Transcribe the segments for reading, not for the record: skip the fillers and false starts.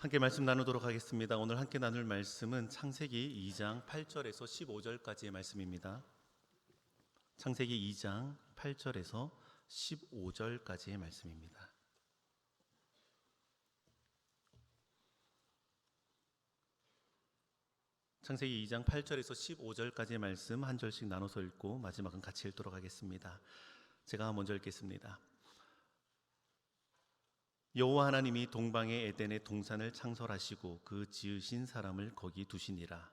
함께 말씀 나누도록 하겠습니다. 오늘 함께 나눌 말씀은 창세기 2장 8절에서 15절까지의 말씀입니다. 창세기 2장 8절에서 15절까지의 말씀입니다. 창세기 2장 8절에서 15절까지의 말씀 한 절씩 나눠서 읽고 마지막은 같이 읽도록 하겠습니다. 제가 먼저 읽겠습니다. 여호와 하나님이 동방의 에덴의 동산을 창설하시고 그 지으신 사람을 거기 두시니라.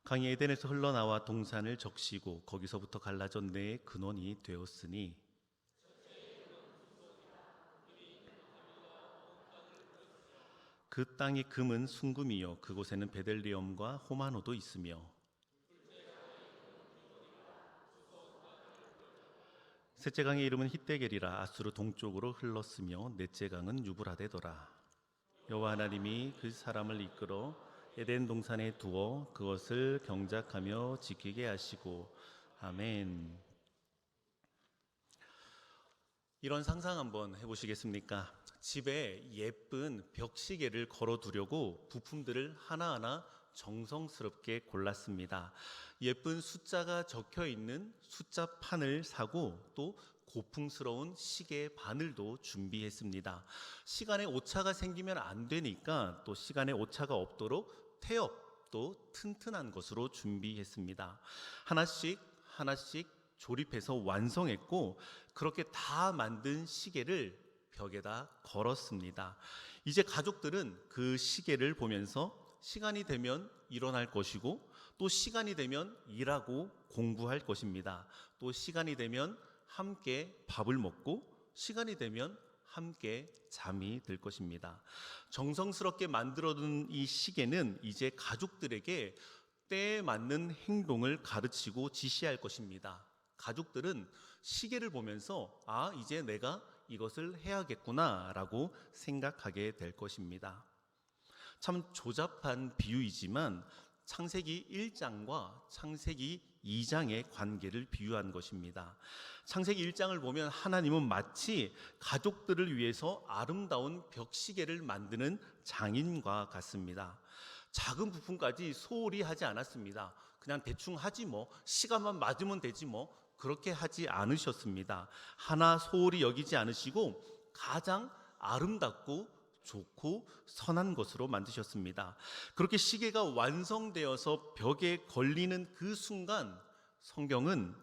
강이 에덴에서 흘러나와 동산을 적시고 거기서부터 갈라져 네 근원이 되었으니 그 땅이 금은 순금이요 그곳에는 베델리엄과 호마노도 있으며 셋째 강의 이름은 히데겔이라. 아수르 동쪽으로 흘렀으며 넷째 강은 유브라데더라. 여호와 하나님이 그 사람을 이끌어 에덴 동산에 두어 그것을 경작하며 지키게 하시고. 아멘. 이런 상상 한번 해보시겠습니까? 집에 예쁜 벽시계를 걸어두려고 부품들을 하나하나 정성스럽게 골랐습니다. 예쁜 숫자가 적혀있는 숫자판을 사고 또 고풍스러운 시계 바늘도 준비했습니다. 시간에 오차가 생기면 안 되니까 또 시간에 오차가 없도록 태엽도 튼튼한 것으로 준비했습니다. 하나씩 조립해서 완성했고 그렇게 다 만든 시계를 벽에다 걸었습니다. 이제 가족들은 그 시계를 보면서 시간이 되면 일어날 것이고 또 시간이 되면 일하고 공부할 것입니다. 또 시간이 되면 함께 밥을 먹고 시간이 되면 함께 잠이 들 것입니다. 정성스럽게 만들어둔 이 시계는 이제 가족들에게 때에 맞는 행동을 가르치고 지시할 것입니다. 가족들은 시계를 보면서 이제 내가 이것을 해야겠구나 라고 생각하게 될 것입니다. 참 조잡한 비유이지만 창세기 1장과 창세기 2장의 관계를 비유한 것입니다. 창세기 1장을 보면 하나님은 마치 가족들을 위해서 아름다운 벽시계를 만드는 장인과 같습니다. 작은 부품까지 소홀히 하지 않았습니다. 그냥 대충 하지 뭐, 시간만 맞으면 되지 뭐, 그렇게 하지 않으셨습니다. 하나 소홀히 여기지 않으시고 가장 아름답고 좋고 선한 것으로 만드셨습니다. 그렇게 시계가 완성되어서 벽에 걸리는 그 순간 성경은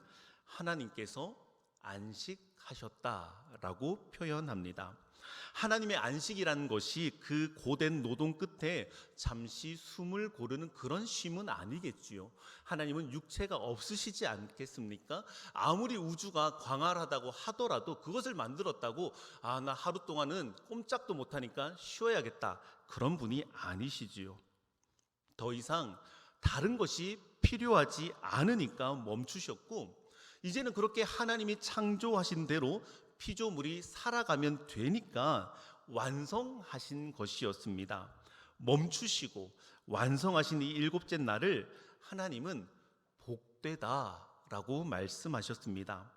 하나님께서 안식하셨다라고 표현합니다. 하나님의 안식이라는 것이 그 고된 노동 끝에 잠시 숨을 고르는 그런 쉼은 아니겠지요. 하나님은 육체가 없으시지 않겠습니까? 아무리 우주가 광활하다고 하더라도 그것을 만들었다고 나 하루 동안은 꼼짝도 못하니까 쉬어야겠다, 그런 분이 아니시지요. 더 이상 다른 것이 필요하지 않으니까 멈추셨고 이제는 그렇게 하나님이 창조하신 대로 피조물이 살아가면 되니까 완성하신 것이었습니다. 멈추시고 완성하신 이 일곱째 날을 하나님은 복되다라고 말씀하셨습니다.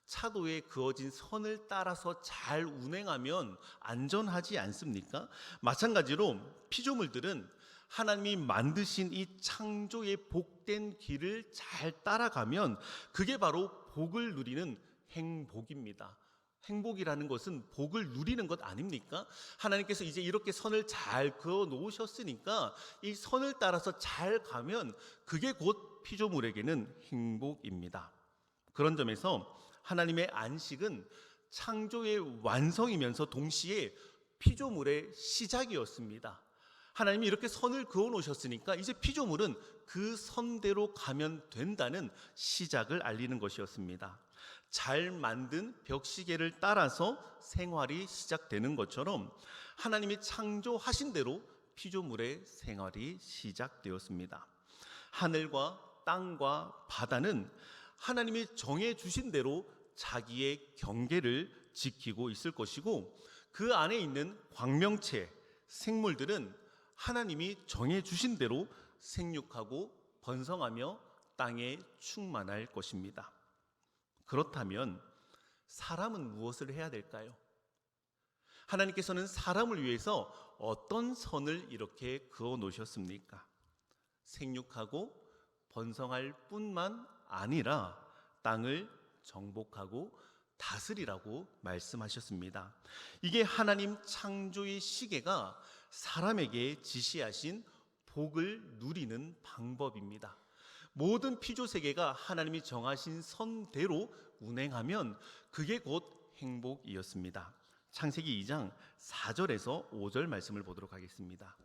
차도에 그어진 선을 따라서 잘 운행하면 안전하지 않습니까? 마찬가지로 피조물들은 하나님이 만드신 이 창조의 복된 길을 잘 따라가면 그게 바로 복을 누리는 행복입니다. 행복이라는 것은 복을 누리는 것 아닙니까? 하나님께서 이제 이렇게 선을 잘 그어 놓으셨으니까 이 선을 따라서 잘 가면 그게 곧 피조물에게는 행복입니다. 그런 점에서 하나님의 안식은 창조의 완성이면서 동시에 피조물의 시작이었습니다. 하나님이 이렇게 선을 그어 놓으셨으니까 이제 피조물은 그 선대로 가면 된다는 시작을 알리는 것이었습니다. 잘 만든 벽시계를 따라서 생활이 시작되는 것처럼 하나님이 창조하신 대로 피조물의 생활이 시작되었습니다. 하늘과 땅과 바다는 하나님이 정해주신 대로 자기의 경계를 지키고 있을 것이고 그 안에 있는 광명체, 생물들은 하나님이 정해주신 대로 생육하고 번성하며 땅에 충만할 것입니다. 그렇다면 사람은 무엇을 해야 될까요? 하나님께서는 사람을 위해서 어떤 선을 이렇게 그어 놓으셨습니까? 생육하고 번성할 뿐만 아니라 땅을 정복하고 다스리라고 말씀하셨습니다. 이게 하나님 창조의 시계가 사람에게 지시하신 복을 누리는 방법입니다. 모든 피조세계가 하나님이 정하신 선대로 운행하면 그게 곧 행복이었습니다. 창세기 2장 4절에서 5절 말씀을 보도록 하겠습니다.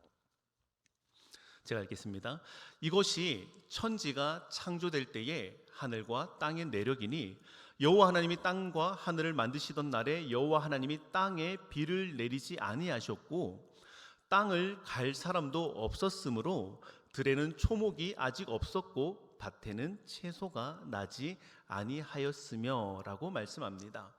제가 읽겠습니다. 이것이 천지가 창조될 때에 하늘과 땅의 내력이니 여호와 하나님이 땅과 하늘을 만드시던 날에 여호와 하나님이 땅에 비를 내리지 아니하셨고 땅을 갈 사람도 없었으므로 들에는 초목이 아직 없었고 밭에는 채소가 나지 아니하였으며 라고 말씀합니다.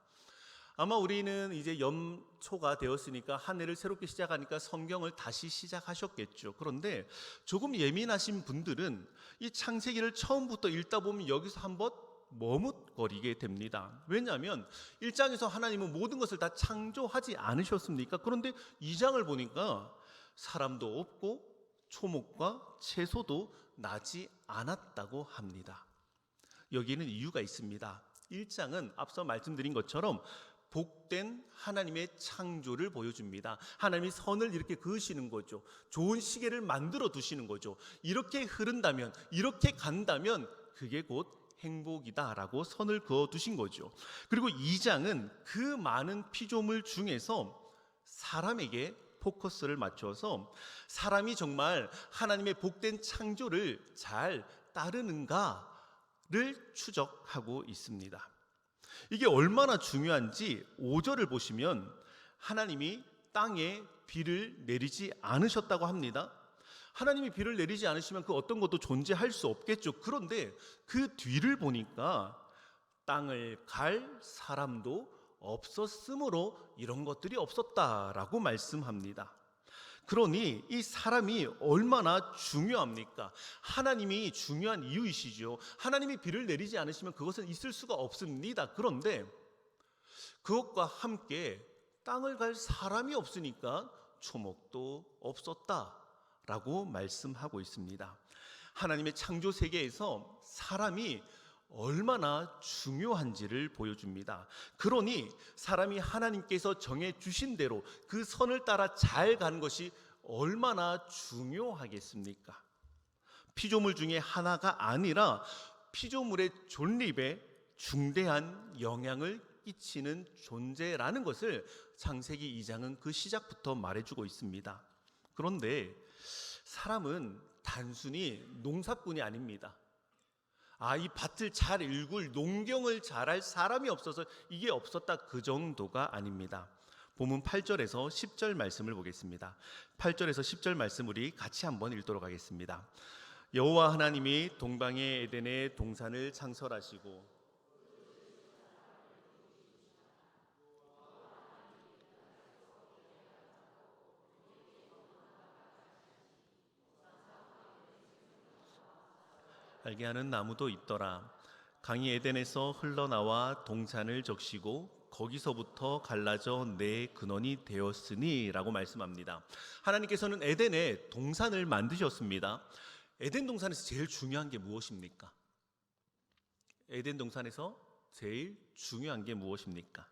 아마 우리는 이제 연초가 되었으니까 한 해를 새롭게 시작하니까 성경을 다시 시작하셨겠죠. 그런데 조금 예민하신 분들은 이 창세기를 처음부터 읽다 보면 여기서 한번 머뭇거리게 됩니다. 왜냐하면 1장에서 하나님은 모든 것을 다 창조하지 않으셨습니까? 그런데 2장을 보니까 사람도 없고 초목과 채소도 나지 않았다고 합니다. 여기에는 이유가 있습니다. 1장은 앞서 말씀드린 것처럼 복된 하나님의 창조를 보여줍니다. 하나님이 선을 이렇게 그으시는 거죠. 좋은 시계를 만들어 두시는 거죠. 이렇게 흐른다면, 이렇게 간다면 그게 곧 행복이다라고 선을 그어 두신 거죠. 그리고 2장은 그 많은 피조물 중에서 사람에게 포커스를 맞춰서 사람이 정말 하나님의 복된 창조를 잘 따르는가를 추적하고 있습니다. 이게 얼마나 중요한지 5절을 보시면 하나님이 땅에 비를 내리지 않으셨다고 합니다. 하나님이 비를 내리지 않으시면 그 어떤 것도 존재할 수 없겠죠. 그런데 그 뒤를 보니까 땅을 갈 사람도 없었으므로 이런 것들이 없었다라고 말씀합니다. 그러니 이 사람이 얼마나 중요합니까? 하나님이 중요한 이유이시죠. 하나님이 비를 내리지 않으시면 그것은 있을 수가 없습니다. 그런데 그것과 함께 땅을 갈 사람이 없으니까 초목도 없었다라고 말씀하고 있습니다. 하나님의 창조 세계에서 사람이 얼마나 중요한지를 보여줍니다. 그러니 사람이 하나님께서 정해주신 대로 그 선을 따라 잘 가는 것이 얼마나 중요하겠습니까? 피조물 중에 하나가 아니라 피조물의 존립에 중대한 영향을 끼치는 존재라는 것을 창세기 2장은 그 시작부터 말해주고 있습니다. 그런데 사람은 단순히 농사꾼이 아닙니다. 이 밭을 잘 일굴, 농경을 잘할 사람이 없어서 이게 없었다, 그 정도가 아닙니다. 본문 8절에서 10절 말씀을 보겠습니다. 8절에서 10절 말씀 우리 같이 한번 읽도록 하겠습니다. 여호와 하나님이 동방의 에덴에 동산을 창설하시고 알게 하는 나무도 있더라. 강이 에덴에서 흘러나와 동산을 적시고 거기서부터 갈라져 내 근원이 되었으니 라고 말씀합니다. 하나님께서는 에덴에 동산을 만드셨습니다. 에덴 동산에서 제일 중요한 게 무엇입니까? 에덴 동산에서 제일 중요한 게 무엇입니까?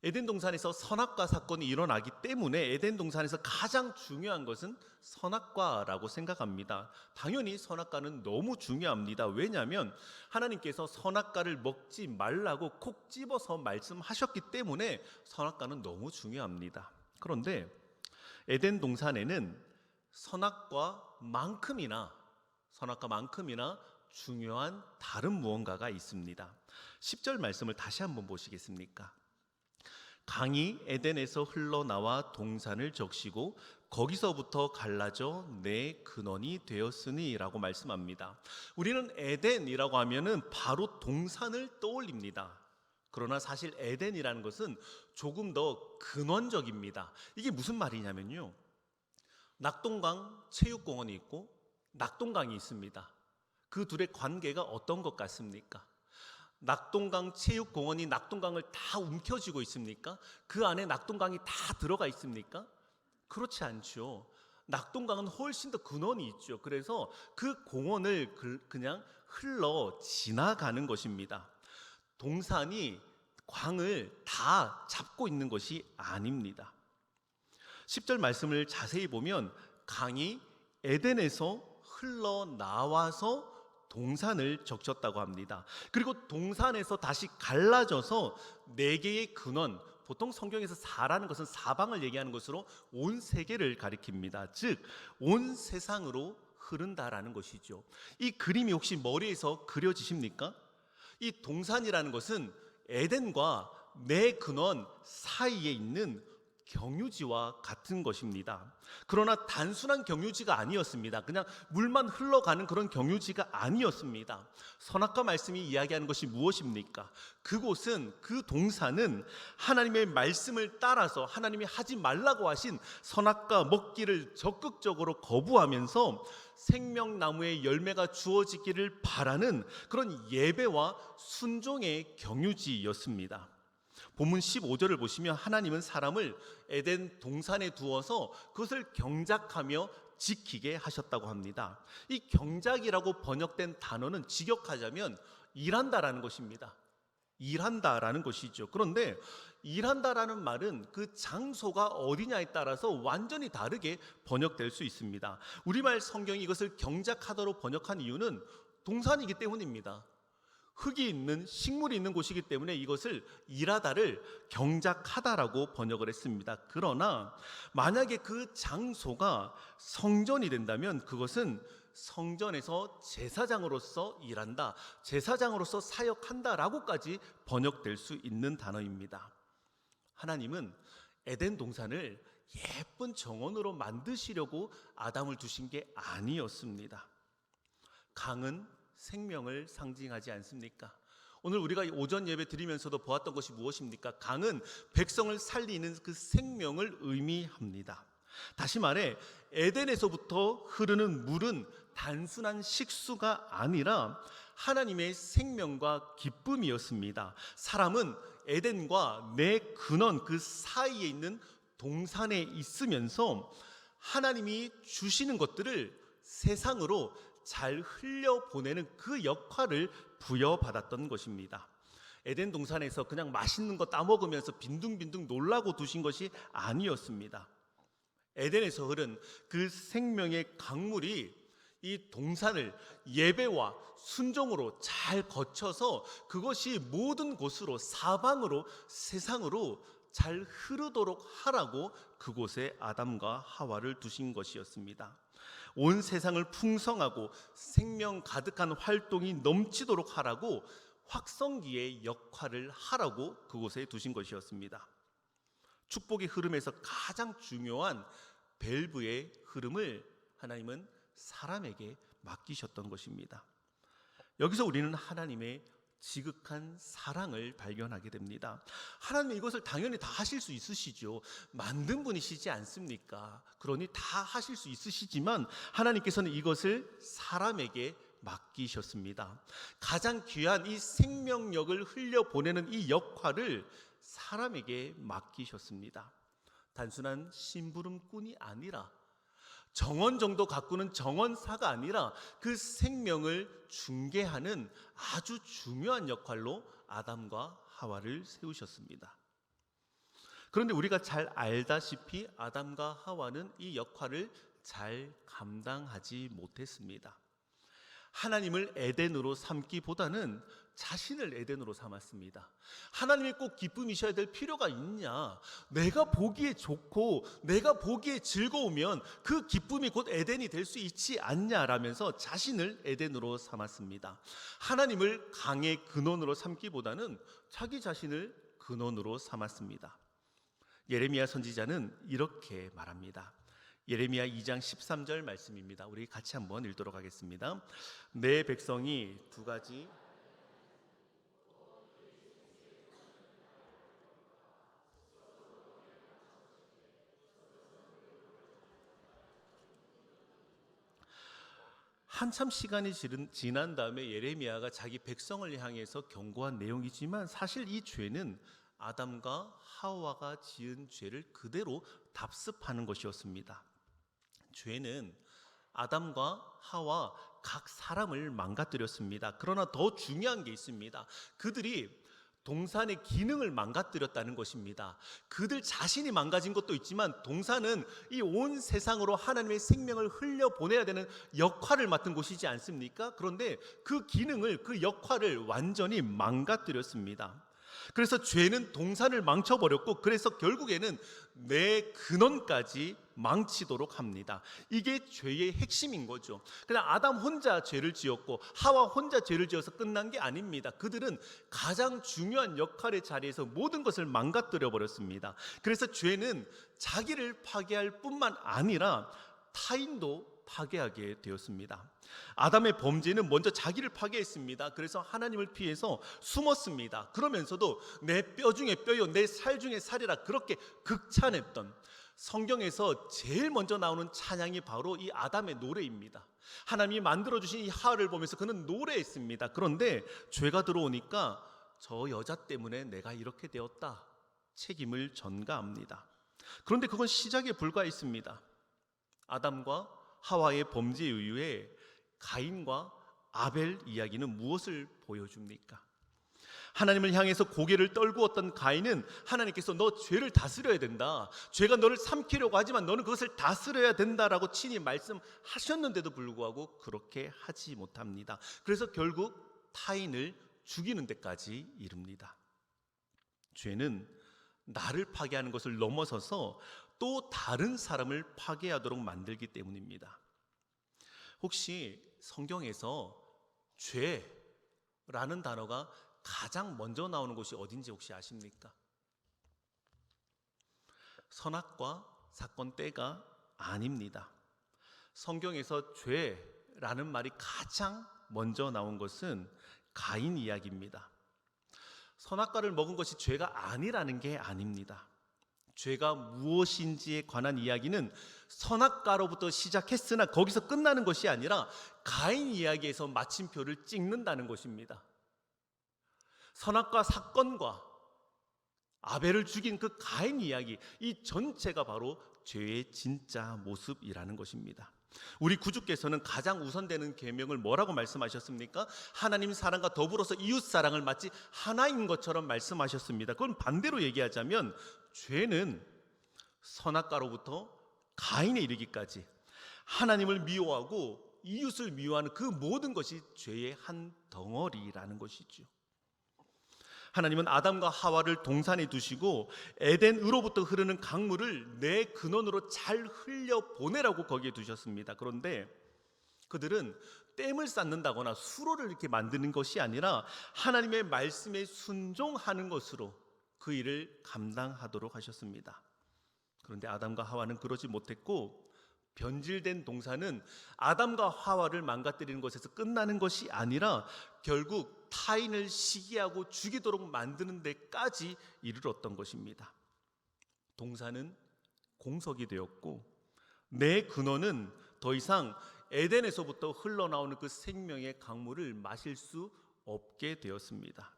에덴 동산에서 선악과 사건이 일어나기 때문에 에덴 동산에서 가장 중요한 것은 선악과라고 생각합니다. 당연히 선악과는 너무 중요합니다. 왜냐하면 하나님께서 선악과를 먹지 말라고 콕 집어서 말씀하셨기 때문에 선악과는 너무 중요합니다. 그런데 에덴 동산에는 선악과만큼이나 중요한 다른 무언가가 있습니다. 10절 말씀을 다시 한번 보시겠습니까? 강이 에덴에서 흘러나와 동산을 적시고 거기서부터 갈라져 내 근원이 되었으니 라고 말씀합니다. 우리는 에덴이라고 하면은 바로 동산을 떠올립니다. 그러나 사실 에덴이라는 것은 조금 더 근원적입니다. 이게 무슨 말이냐면요, 낙동강 체육공원이 있고 낙동강이 있습니다. 그 둘의 관계가 어떤 것 같습니까? 낙동강 체육공원이 낙동강을 다 움켜쥐고 있습니까? 그 안에 낙동강이 다 들어가 있습니까? 그렇지 않죠. 낙동강은 훨씬 더 근원이 있죠. 그래서 그 공원을 그냥 흘러 지나가는 것입니다. 동산이 광을 다 잡고 있는 것이 아닙니다. 10절 말씀을 자세히 보면 강이 에덴에서 흘러나와서 동산을 적셨다고 합니다. 그리고 동산에서 다시 갈라져서 네 개의 근원, 보통 성경에서 사라는 것은 사방을 얘기하는 것으로 온 세계를 가리킵니다. 즉, 온 세상으로 흐른다라는 것이죠. 이 그림이 혹시 머리에서 그려지십니까? 이 동산이라는 것은 에덴과 네 근원 사이에 있는 경유지와 같은 것입니다. 그러나 단순한 경유지가 아니었습니다. 그냥 물만 흘러가는 그런 경유지가 아니었습니다. 선악과 말씀이 이야기하는 것이 무엇입니까? 그곳은, 그 동산은 하나님의 말씀을 따라서 하나님이 하지 말라고 하신 선악과 먹기를 적극적으로 거부하면서 생명나무의 열매가 주어지기를 바라는 그런 예배와 순종의 경유지였습니다. 본문 15절을 보시면 하나님은 사람을 에덴 동산에 두어서 그것을 경작하며 지키게 하셨다고 합니다. 이 경작이라고 번역된 단어는 직역하자면 일한다라는 것입니다. 일한다라는 것이죠. 그런데 일한다라는 말은 그 장소가 어디냐에 따라서 완전히 다르게 번역될 수 있습니다. 우리말 성경이 이것을 경작하다로 번역한 이유는 동산이기 때문입니다. 흙이 있는, 식물이 있는 곳이기 때문에 이것을 일하다를 경작하다라고 번역을 했습니다. 그러나 만약에 그 장소가 성전이 된다면 그것은 성전에서 제사장으로서 일한다, 제사장으로서 사역한다라고까지 번역될 수 있는 단어입니다. 하나님은 에덴 동산을 예쁜 정원으로 만드시려고 아담을 두신 게 아니었습니다. 강은 생명을 상징하지 않습니까? 오늘 우리가 오전 예배 드리면서도 보았던 것이 무엇입니까? 강은 백성을 살리는 그 생명을 의미합니다. 다시 말해 에덴에서부터 흐르는 물은 단순한 식수가 아니라 하나님의 생명과 기쁨이었습니다. 사람은 에덴과 내 근원 그 사이에 있는 동산에 있으면서 하나님이 주시는 것들을 세상으로 잘 흘려보내는 그 역할을 부여받았던 것입니다. 에덴 동산에서 그냥 맛있는 거 따먹으면서 빈둥빈둥 놀라고 두신 것이 아니었습니다. 에덴에서 흐른 그 생명의 강물이 이 동산을 예배와 순종으로 잘 거쳐서 그것이 모든 곳으로, 사방으로, 세상으로 잘 흐르도록 하라고 그곳에 아담과 하와를 두신 것이었습니다. 온 세상을 풍성하고 생명 가득한 활동이 넘치도록 하라고 확성기의 역할을 하라고 그곳에 두신 것이었습니다. 축복의 흐름에서 가장 중요한 밸브의 흐름을 하나님은 사람에게 맡기셨던 것입니다. 여기서 우리는 하나님의 지극한 사랑을 발견하게 됩니다. 하나님은 이것을 당연히 다 하실 수 있으시죠. 만든 분이시지 않습니까? 그러니 다 하실 수 있으시지만 하나님께서는 이것을 사람에게 맡기셨습니다. 가장 귀한 이 생명력을 흘려보내는 이 역할을 사람에게 맡기셨습니다. 단순한 심부름꾼이 아니라 정원 정도 가꾸는 정원사가 아니라 그 생명을 중개하는 아주 중요한 역할로 아담과 하와를 세우셨습니다. 그런데 우리가 잘 알다시피 아담과 하와는 이 역할을 잘 감당하지 못했습니다. 하나님을 에덴으로 삼기보다는 자신을 에덴으로 삼았습니다. 하나님이 꼭 기쁨이셔야 될 필요가 있냐? 내가 보기에 좋고 내가 보기에 즐거우면 그 기쁨이 곧 에덴이 될 수 있지 않냐라면서 자신을 에덴으로 삼았습니다. 하나님을 강의 근원으로 삼기보다는 자기 자신을 근원으로 삼았습니다. 예레미야 선지자는 이렇게 말합니다. 예레미야 2장 13절 말씀입니다. 우리 같이 한번 읽도록 하겠습니다. 내 백성이 두 가지 한참 시간이 지난 다음에 예레미야가 자기 백성을 향해서 경고한 내용이지만 사실 이 죄는 아담과 하와가 지은 죄를 그대로 답습하는 것이었습니다. 죄는 아담과 하와 각 사람을 망가뜨렸습니다. 그러나 더 중요한 게 있습니다. 그들이 동산의 기능을 망가뜨렸다는 것입니다. 그들 자신이 망가진 것도 있지만 동산은 이 온 세상으로 하나님의 생명을 흘려보내야 되는 역할을 맡은 곳이지 않습니까? 그런데 그 기능을, 그 역할을 완전히 망가뜨렸습니다. 그래서 죄는 동산을 망쳐버렸고, 그래서 결국에는 내 근원까지 망치도록 합니다. 이게 죄의 핵심인 거죠. 그냥 아담 혼자 죄를 지었고 하와 혼자 죄를 지어서 끝난 게 아닙니다. 그들은 가장 중요한 역할의 자리에서 모든 것을 망가뜨려 버렸습니다. 그래서 죄는 자기를 파괴할 뿐만 아니라 타인도 파괴하게 되었습니다. 아담의 범죄는 먼저 자기를 파괴했습니다. 그래서 하나님을 피해서 숨었습니다. 그러면서도 내 뼈 중에 뼈요 내 살 중에 살이라 그렇게 극찬했던, 성경에서 제일 먼저 나오는 찬양이 바로 이 아담의 노래입니다. 하나님이 만들어주신 이 하와를 보면서 그는 노래했습니다. 그런데 죄가 들어오니까 저 여자 때문에 내가 이렇게 되었다, 책임을 전가합니다. 그런데 그건 시작에 불과했습니다. 아담과 하와의 범죄 이후에 가인과 아벨 이야기는 무엇을 보여줍니까? 하나님을 향해서 고개를 떨구었던 가인은 하나님께서 너 죄를 다스려야 된다, 죄가 너를 삼키려고 하지만 너는 그것을 다스려야 된다라고 친히 말씀하셨는데도 불구하고 그렇게 하지 못합니다. 그래서 결국 타인을 죽이는 데까지 이릅니다. 죄는 나를 파괴하는 것을 넘어서서 또 다른 사람을 파괴하도록 만들기 때문입니다. 혹시 성경에서 죄라는 단어가 가장 먼저 나오는 곳이 어딘지 혹시 아십니까? 선악과 사건 때가 아닙니다. 성경에서 죄라는 말이 가장 먼저 나온 것은 가인 이야기입니다. 선악과를 먹은 것이 죄가 아니라는 게 아닙니다. 죄가 무엇인지에 관한 이야기는 선악과로부터 시작했으나 거기서 끝나는 것이 아니라 가인 이야기에서 마침표를 찍는다는 것입니다. 선악과 사건과 아벨을 죽인 그 가인 이야기, 이 전체가 바로 죄의 진짜 모습이라는 것입니다. 우리 구주께서는 가장 우선되는 계명을 뭐라고 말씀하셨습니까? 하나님 사랑과 더불어서 이웃 사랑을 마치 하나인 것처럼 말씀하셨습니다. 그건 반대로 얘기하자면 죄는 선악과로부터 가인에 이르기까지 하나님을 미워하고 이웃을 미워하는 그 모든 것이 죄의 한 덩어리라는 것이죠. 하나님은 아담과 하와를 동산에 두시고 에덴으로부터 흐르는 강물을 내 근원으로 잘 흘려보내라고 거기에 두셨습니다. 그런데 그들은 댐을 쌓는다거나 수로를 이렇게 만드는 것이 아니라 하나님의 말씀에 순종하는 것으로 그 일을 감당하도록 하셨습니다. 그런데 아담과 하와는 그러지 못했고, 변질된 동산은 아담과 하와를 망가뜨리는 것에서 끝나는 것이 아니라 결국 타인을 시기하고 죽이도록 만드는 데까지 이르렀던 것입니다. 동산은 공석이 되었고 내 근원은 더 이상 에덴에서부터 흘러나오는 그 생명의 강물을 마실 수 없게 되었습니다.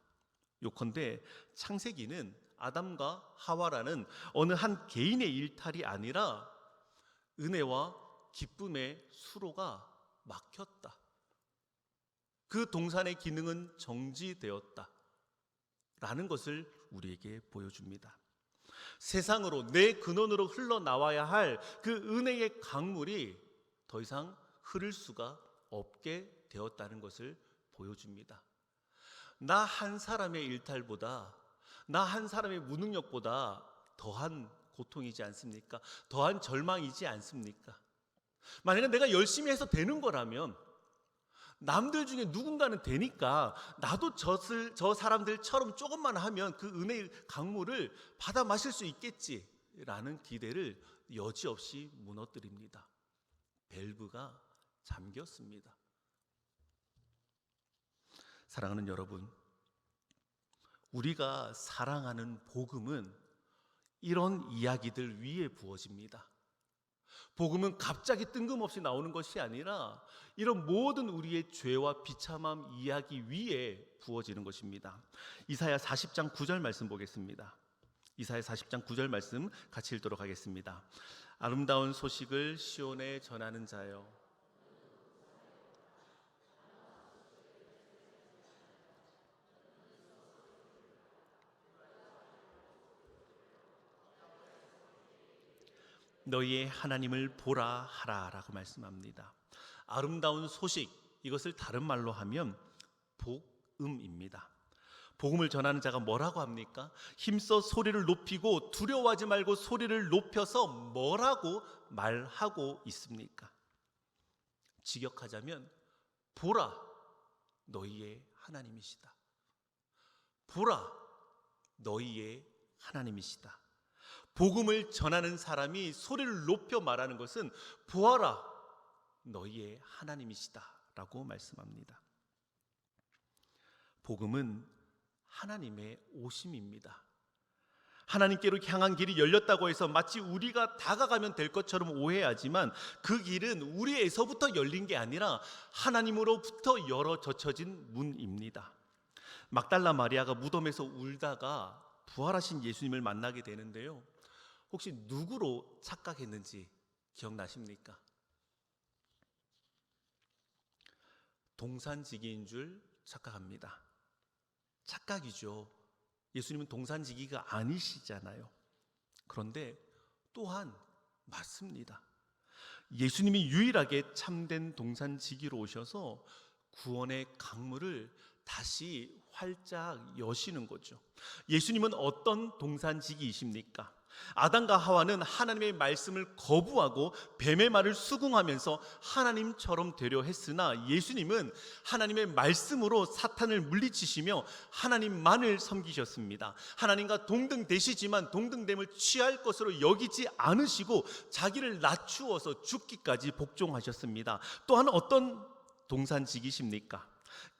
요컨대 창세기는 아담과 하와라는 어느 한 개인의 일탈이 아니라 은혜와 기쁨의 수로가 막혔다, 그 동산의 기능은 정지되었다 라는 것을 우리에게 보여줍니다. 세상으로 내 근원으로 흘러나와야 할 그 은혜의 강물이 더 이상 흐를 수가 없게 되었다는 것을 보여줍니다. 나 한 사람의 일탈보다, 나 한 사람의 무능력보다 더한 고통이지 않습니까? 더한 절망이지 않습니까? 만약에 내가 열심히 해서 되는 거라면, 남들 중에 누군가는 되니까 나도 저 사람들처럼 조금만 하면 그 은혜의 강물을 받아 마실 수 있겠지라는 기대를 여지없이 무너뜨립니다. 밸브가 잠겼습니다. 사랑하는 여러분, 우리가 사랑하는 복음은 이런 이야기들 위에 부어집니다. 복음은 갑자기 뜬금없이 나오는 것이 아니라 이런 모든 우리의 죄와 비참함 이야기 위에 부어지는 것입니다. 이사야 40장 9절 말씀 보겠습니다. 이사야 40장 9절 말씀 같이 읽도록 하겠습니다. 아름다운 소식을 시온에 전하는 자여, 너희의 하나님을 보라 하라 라고 말씀합니다. 아름다운 소식, 이것을 다른 말로 하면 복음입니다. 복음을 전하는 자가 뭐라고 합니까? 힘써 소리를 높이고 두려워하지 말고 소리를 높여서 뭐라고 말하고 있습니까? 직역하자면 보라, 너희의 하나님이시다. 보라, 너희의 하나님이시다. 복음을 전하는 사람이 소리를 높여 말하는 것은 보아라, 너희의 하나님이시다 라고 말씀합니다. 복음은 하나님의 오심입니다. 하나님께로 향한 길이 열렸다고 해서 마치 우리가 다가가면 될 것처럼 오해하지만 그 길은 우리에서부터 열린 게 아니라 하나님으로부터 열어 젖혀진 문입니다. 막달라 마리아가 무덤에서 울다가 부활하신 예수님을 만나게 되는데요, 혹시 누구로 착각했는지 기억나십니까? 동산지기인 줄 착각합니다. 착각이죠. 예수님은 동산지기가 아니시잖아요. 그런데 또한 맞습니다. 예수님이 유일하게 참된 동산지기로 오셔서 구원의 강물을 다시 활짝 여시는 거죠. 예수님은 어떤 동산지기이십니까? 아담과 하와는 하나님의 말씀을 거부하고 뱀의 말을 수긍하면서 하나님처럼 되려 했으나 예수님은 하나님의 말씀으로 사탄을 물리치시며 하나님만을 섬기셨습니다. 하나님과 동등되시지만 동등됨을 취할 것으로 여기지 않으시고 자기를 낮추어서 죽기까지 복종하셨습니다. 또한 어떤 동산지기십니까?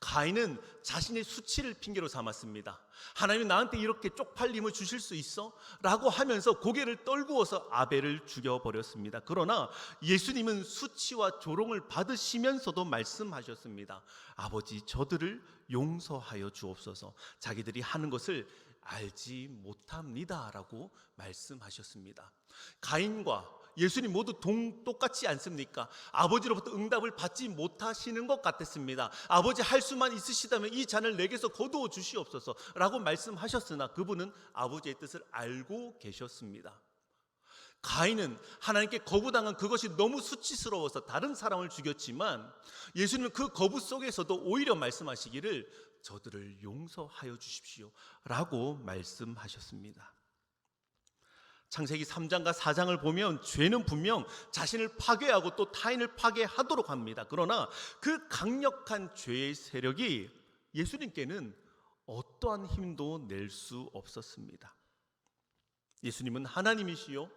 가인은 자신의 수치를 핑계로 삼았습니다. 하나님이 나한테 이렇게 쪽팔림을 주실 수 있어? 라고 하면서 고개를 떨구어서 아벨을 죽여버렸습니다. 그러나 예수님은 수치와 조롱을 받으시면서도 말씀하셨습니다. 아버지, 저들을 용서하여 주옵소서. 자기들이 하는 것을 알지 못합니다 라고 말씀하셨습니다. 가인과 예수님 모두 똑같지 않습니까? 아버지로부터 응답을 받지 못하시는 것 같았습니다. 아버지, 할 수만 있으시다면 이 잔을 내게서 거두어 주시옵소서 라고 말씀하셨으나 그분은 아버지의 뜻을 알고 계셨습니다. 가인은 하나님께 거부당한 그것이 너무 수치스러워서 다른 사람을 죽였지만 예수님은 그 거부 속에서도 오히려 말씀하시기를 저들을 용서하여 주십시오 라고 말씀하셨습니다. 창세기 3장과 4장을 보면 죄는 분명 자신을 파괴하고 또 타인을 파괴하도록 합니다. 그러나 그 강력한 죄의 세력이 예수님께는 어떠한 힘도 낼 수 없었습니다. 예수님은 하나님이시요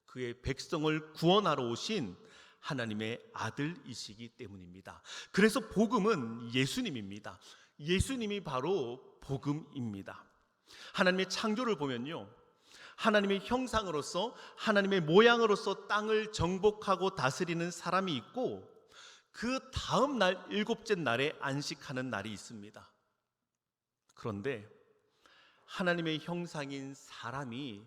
그의 백성을 구원하러 오신 하나님의 아들이시기 때문입니다. 그래서 복음은 예수님입니다. 예수님이 바로 복음입니다. 하나님의 창조를 보면요, 하나님의 형상으로서 하나님의 모양으로서 땅을 정복하고 다스리는 사람이 있고 그 다음 날 일곱째 날에 안식하는 날이 있습니다. 그런데 하나님의 형상인 사람이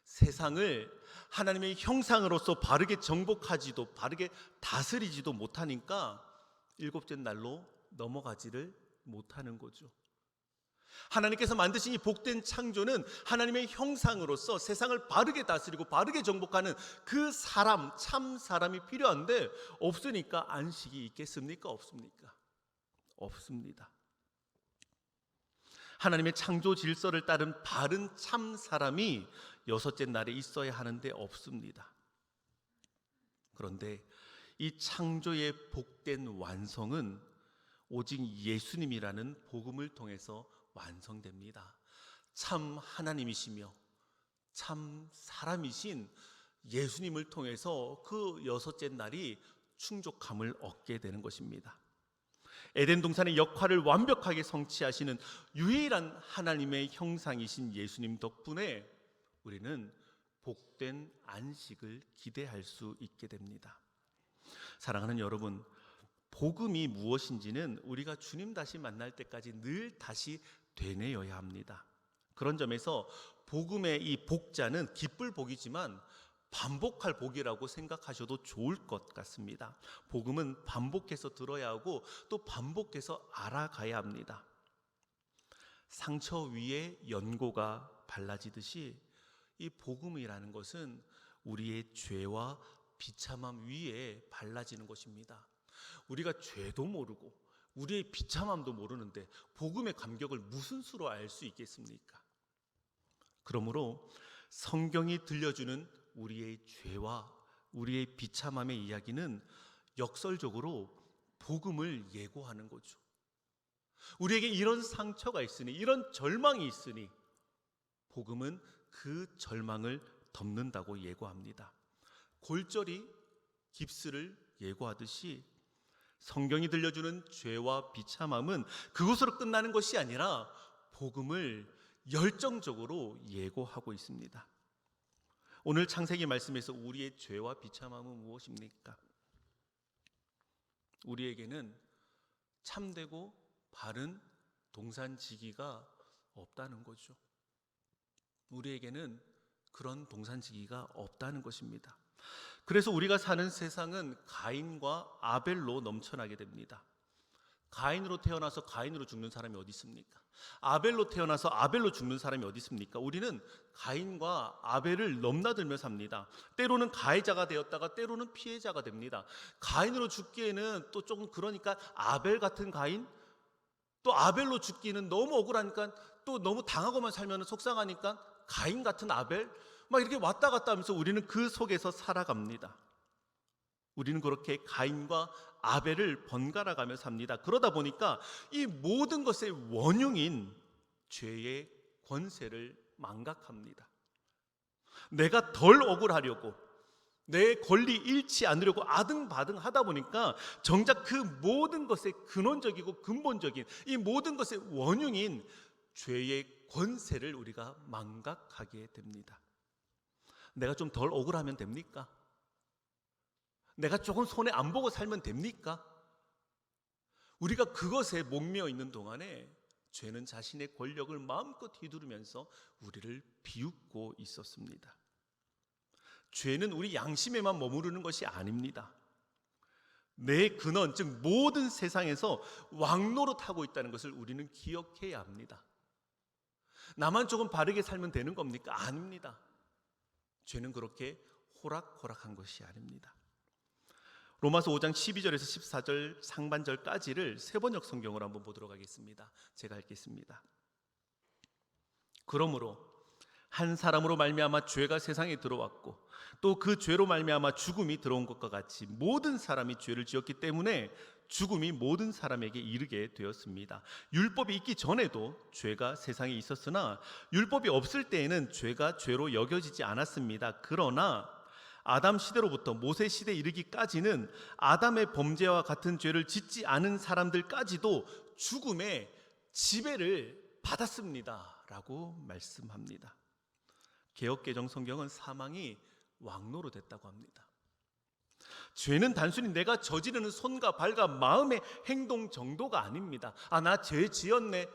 세상을 하나님의 형상으로서 바르게 정복하지도 바르게 다스리지도 못하니까 일곱째 날로 넘어가지를 못하는 거죠. 하나님께서 만드신 이 복된 창조는 하나님의 형상으로서 세상을 바르게 다스리고 바르게 정복하는 그 사람, 참 사람이 필요한데 없으니까 안식이 있겠습니까? 없습니까? 없습니다. 하나님의 창조 질서를 따른 바른 참 사람이 여섯째 날에 있어야 하는데 없습니다. 그런데 이 창조의 복된 완성은 오직 예수님이라는 복음을 통해서 완성됩니다. 참 하나님이시며 참 사람이신 예수님을 통해서 그 여섯째 날이 충족함을 얻게 되는 것입니다. 에덴 동산의 역할을 완벽하게 성취하시는 유일한 하나님의 형상이신 예수님 덕분에 우리는 복된 안식을 기대할 수 있게 됩니다. 사랑하는 여러분, 복음이 무엇인지는 우리가 주님 다시 만날 때까지 늘 다시 되뇌어야 합니다. 그런 점에서 복음의 이 복자는 기쁠 복이지만 반복할 복이라고 생각하셔도 좋을 것 같습니다. 복음은 반복해서 들어야 하고 또 반복해서 알아가야 합니다. 상처 위에 연고가 발라지듯이 이 복음이라는 것은 우리의 죄와 비참함 위에 발라지는 것입니다. 우리가 죄도 모르고 우리의 비참함도 모르는데 복음의 감격을 무슨 수로 알 수 있겠습니까? 그러므로 성경이 들려주는 우리의 죄와 우리의 비참함의 이야기는 역설적으로 복음을 예고하는 거죠. 우리에게 이런 상처가 있으니, 이런 절망이 있으니 복음은 그 절망을 덮는다고 예고합니다. 골절이 깁스를 예고하듯이 성경이 들려주는 죄와 비참함은 그것으로 끝나는 것이 아니라 복음을 열정적으로 예고하고 있습니다. 오늘 창세기 말씀에서 우리의 죄와 비참함은 무엇입니까? 우리에게는 참되고 바른 동산지기가 없다는 거죠. 우리에게는 그런 동산지기가 없다는 것입니다. 그래서 우리가 사는 세상은 가인과 아벨로 넘쳐나게 됩니다. 가인으로 태어나서 가인으로 죽는 사람이 어디 있습니까? 아벨로 태어나서 아벨로 죽는 사람이 어디 있습니까? 우리는 가인과 아벨을 넘나들며 삽니다. 때로는 가해자가 되었다가 때로는 피해자가 됩니다. 가인으로 죽기에는 또 조금 그러니까 아벨 같은 가인, 또 아벨로 죽기는 너무 억울하니까 또 너무 당하고만 살면 속상하니까 가인 같은 아벨, 막 이렇게 왔다 갔다 하면서 우리는 그 속에서 살아갑니다. 우리는 그렇게 가인과 아벨을 번갈아 가며 삽니다. 그러다 보니까 이 모든 것의 원흉인 죄의 권세를 망각합니다. 내가 덜 억울하려고, 내 권리 잃지 않으려고 아등바등 하다 보니까 정작 그 모든 것의 근원적이고 근본적인 이 모든 것의 원흉인 죄의 권세를 우리가 망각하게 됩니다. 내가 좀 덜 억울하면 됩니까? 내가 조금 손해 안 보고 살면 됩니까? 우리가 그것에 목매어 있는 동안에 죄는 자신의 권력을 마음껏 휘두르면서 우리를 비웃고 있었습니다. 죄는 우리 양심에만 머무르는 것이 아닙니다. 내 근원, 즉 모든 세상에서 왕노릇하고 있다는 것을 우리는 기억해야 합니다. 나만 조금 바르게 살면 되는 겁니까? 아닙니다. 죄는 그렇게 호락호락한 것이 아닙니다. 로마서 5장 12절에서 14절 상반절까지를 세번역 성경으로 한번 보도록 하겠습니다. 제가 읽겠습니다. 그러므로 한 사람으로 말미암아 죄가 세상에 들어왔고 또 그 죄로 말미암아 죽음이 들어온 것과 같이 모든 사람이 죄를 지었기 때문에 죽음이 모든 사람에게 이르게 되었습니다. 율법이 있기 전에도 죄가 세상에 있었으나 율법이 없을 때에는 죄가 죄로 여겨지지 않았습니다. 그러나 아담 시대로부터 모세 시대 이르기까지는 아담의 범죄와 같은 죄를 짓지 않은 사람들까지도 죽음의 지배를 받았습니다 라고 말씀합니다. 개역개정 성경은 사망이 왕노릇했다고 합니다. 죄는 단순히 내가 저지르는 손과 발과 마음의 행동 정도가 아닙니다. 나 죄 지었네,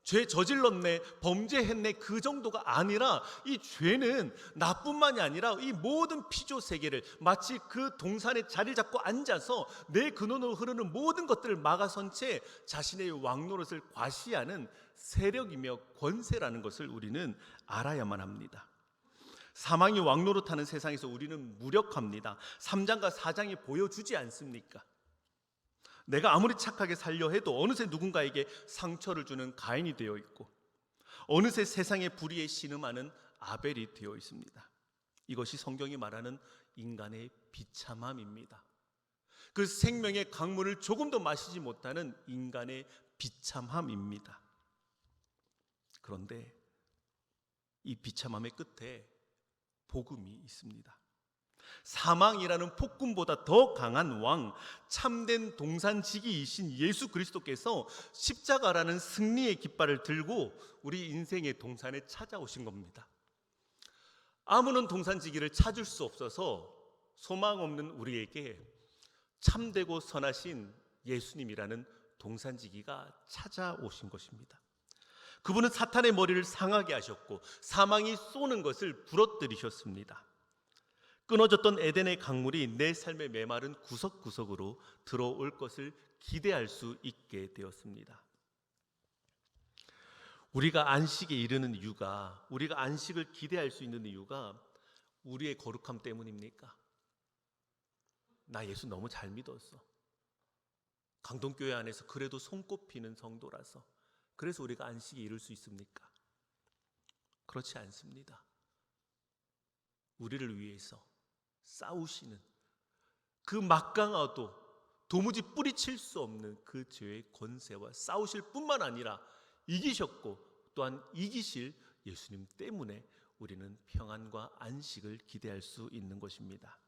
죄 저질렀네, 범죄했네, 그 정도가 아니라 이 죄는 나뿐만이 아니라 이 모든 피조 세계를 마치 그 동산에 자리를 잡고 앉아서 내 근원으로 흐르는 모든 것들을 막아선 채 자신의 왕노릇을 과시하는 세력이며 권세라는 것을 우리는 알아야만 합니다. 사망이 왕노릇하는 세상에서 우리는 무력합니다. 3장과 4장이 보여주지 않습니까? 내가 아무리 착하게 살려 해도 어느새 누군가에게 상처를 주는 가인이 되어 있고 어느새 세상의 불의에 신음하는 아벨이 되어 있습니다. 이것이 성경이 말하는 인간의 비참함입니다. 그 생명의 강물을 조금도 마시지 못하는 인간의 비참함입니다. 그런데 이 비참함의 끝에 복음이 있습니다. 사망이라는 폭군보다 더 강한 왕, 참된 동산지기이신 예수 그리스도께서 십자가라는 승리의 깃발을 들고 우리 인생의 동산에 찾아오신 겁니다. 아무런 동산지기를 찾을 수 없어서 소망 없는 우리에게 참되고 선하신 예수님이라는 동산지기가 찾아오신 것입니다. 그분은 사탄의 머리를 상하게 하셨고 사망이 쏘는 것을 부러뜨리셨습니다. 끊어졌던 에덴의 강물이 내 삶의 메마른 구석구석으로 들어올 것을 기대할 수 있게 되었습니다. 우리가 안식에 이르는 이유가, 우리가 안식을 기대할 수 있는 이유가 우리의 거룩함 때문입니까? 나 예수 너무 잘 믿었어. 강동교회 안에서 그래도 손꼽히는 성도라서 그래서 우리가 안식에 이룰 수 있습니까? 그렇지 않습니다. 우리를 위해서 싸우시는 그 막강하도 도무지 뿌리칠 수 없는 그 죄의 권세와 싸우실 뿐만 아니라 이기셨고 또한 이기실 예수님 때문에 우리는 평안과 안식을 기대할 수 있는 것입니다.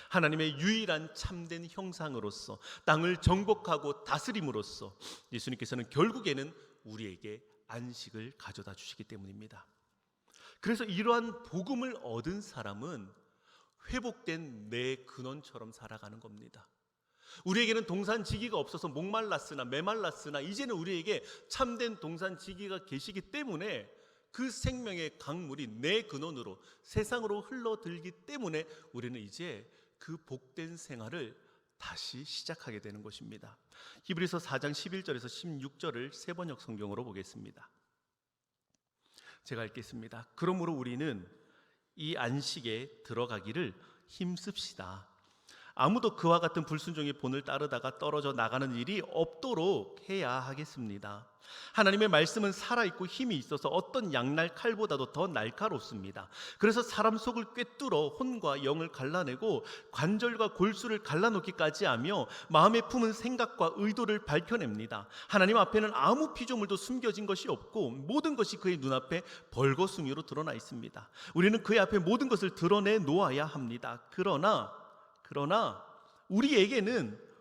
하나님의 유일한 참된 형상으로서 땅을 정복하고 다스림으로써 예수님께서는 결국에는 우리에게 안식을 가져다 주시기 때문입니다. 그래서 이러한 복음을 얻은 사람은 회복된 내 근원처럼 살아가는 겁니다. 우리에게는 동산지기가 없어서 목말랐으나 메말랐으나 이제는 우리에게 참된 동산지기가 계시기 때문에 그 생명의 강물이 내 근원으로 세상으로 흘러들기 때문에 우리는 이제 그 복된 생활을 다시 시작하게 되는 것입니다. 히브리서 4장 11절에서 16절을 세번역 성경으로 보겠습니다. 제가 읽겠습니다. 그러므로 우리는 이 안식에 들어가기를 힘씁시다. 아무도 그와 같은 불순종의 본을 따르다가 떨어져 나가는 일이 없도록 해야 하겠습니다. 하나님의 말씀은 살아있고 힘이 있어서 어떤 양날 칼보다도 더 날카롭습니다. 그래서 사람 속을 꿰뚫어 혼과 영을 갈라내고 관절과 골수를 갈라놓기까지 하며 마음에 품은 생각과 의도를 밝혀냅니다. 하나님 앞에는 아무 피조물도 숨겨진 것이 없고 모든 것이 그의 눈앞에 벌거숭이로 드러나 있습니다. 우리는 그의 앞에 모든 것을 드러내 놓아야 합니다. 그러나 우리에게는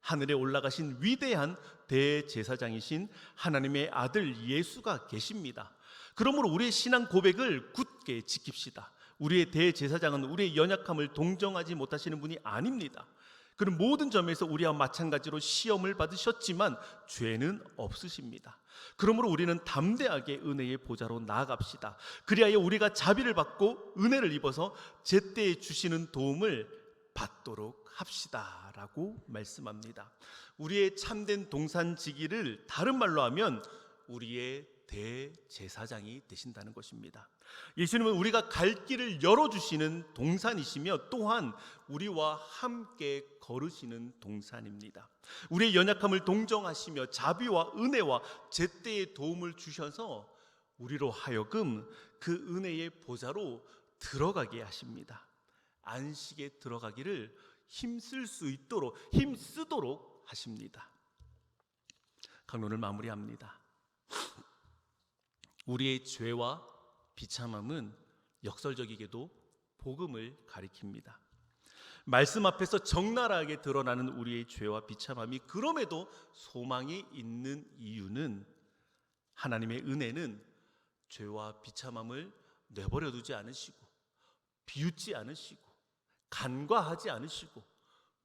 하늘에 올라가신 위대한 대제사장이신 하나님의 아들 예수가 계십니다. 그러므로 우리의 신앙 고백을 굳게 지킵시다. 우리의 대제사장은 우리의 연약함을 동정하지 못하시는 분이 아닙니다. 그는 모든 점에서 우리와 마찬가지로 시험을 받으셨지만 죄는 없으십니다. 그러므로 우리는 담대하게 은혜의 보좌로 나아갑시다. 그리하여 우리가 자비를 받고 은혜를 입어서 제때에 주시는 도움을 받도록 합시다 라고 말씀합니다. 우리의 참된 동산지기를 다른 말로 하면 우리의 대제사장이 되신다는 것입니다. 예수님은 우리가 갈 길을 열어주시는 동산이시며 또한 우리와 함께 걸으시는 동산입니다. 우리의 연약함을 동정하시며 자비와 은혜와 제때의 도움을 주셔서 우리로 하여금 그 은혜의 보좌로 들어가게 하십니다. 안식에 들어가기를 힘쓰도록 하십니다. 강론을 마무리합니다. 우리의 죄와 비참함은 역설적이게도 복음을 가리킵니다. 말씀 앞에서 적나라하게 드러나는 우리의 죄와 비참함이 그럼에도 소망이 있는 이유는 하나님의 은혜는 죄와 비참함을 내버려 두지 않으시고 비웃지 않으시고 간과하지 않으시고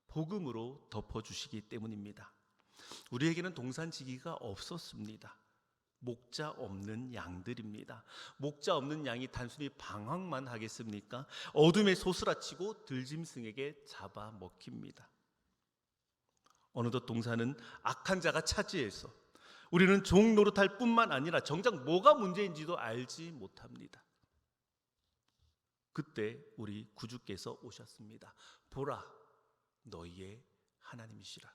복음으로 덮어주시기 때문입니다. 우리에게는 동산지기가 없었습니다. 목자 없는 양들입니다. 목자 없는 양이 단순히 방황만 하겠습니까? 어둠에 소스라치고 들짐승에게 잡아먹힙니다. 어느덧 동산은 악한 자가 차지해서 우리는 종 노릇할 뿐만 아니라 정작 뭐가 문제인지도 알지 못합니다. 그때 우리 구주께서 오셨습니다. 보라, 너희의 하나님이시라.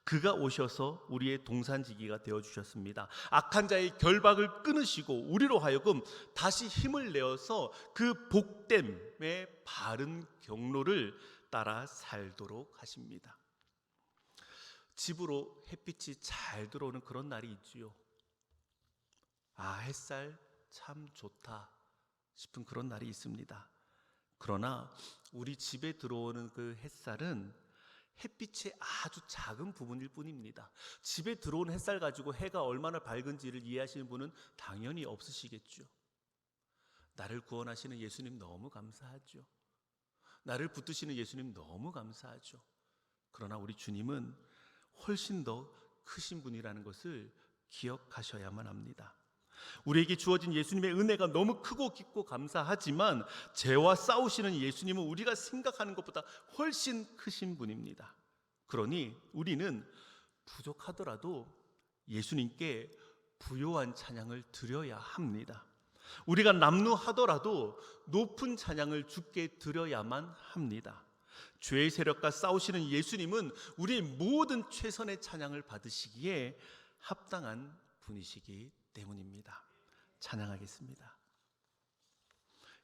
그가 오셔서 우리의 동산지기가 되어주셨습니다. 악한 자의 결박을 끊으시고 우리로 하여금 다시 힘을 내어서 그 복됨의 바른 경로를 따라 살도록 하십니다. 집으로 햇빛이 잘 들어오는 그런 날이 있지요. 아, 햇살 참 좋다 싶은 그런 날이 있습니다. 그러나 우리 집에 들어오는 그 햇살은 햇빛의 아주 작은 부분일 뿐입니다. 집에 들어온 햇살 가지고 해가 얼마나 밝은지를 이해하시는 분은 당연히 없으시겠죠. 나를 구원하시는 예수님 너무 감사하죠. 나를 붙드시는 예수님 너무 감사하죠. 그러나 우리 주님은 훨씬 더 크신 분이라는 것을 기억하셔야만 합니다. 우리에게 주어진 예수님의 은혜가 너무 크고 깊고 감사하지만 죄와 싸우시는 예수님은 우리가 생각하는 것보다 훨씬 크신 분입니다. 그러니 우리는 부족하더라도 예수님께 부요한 찬양을 드려야 합니다. 우리가 남루하더라도 높은 찬양을 주께 드려야만 합니다. 죄의 세력과 싸우시는 예수님은 우리의 모든 최선의 찬양을 받으시기에 합당한 분이시기 때문입니다. 찬양하겠습니다.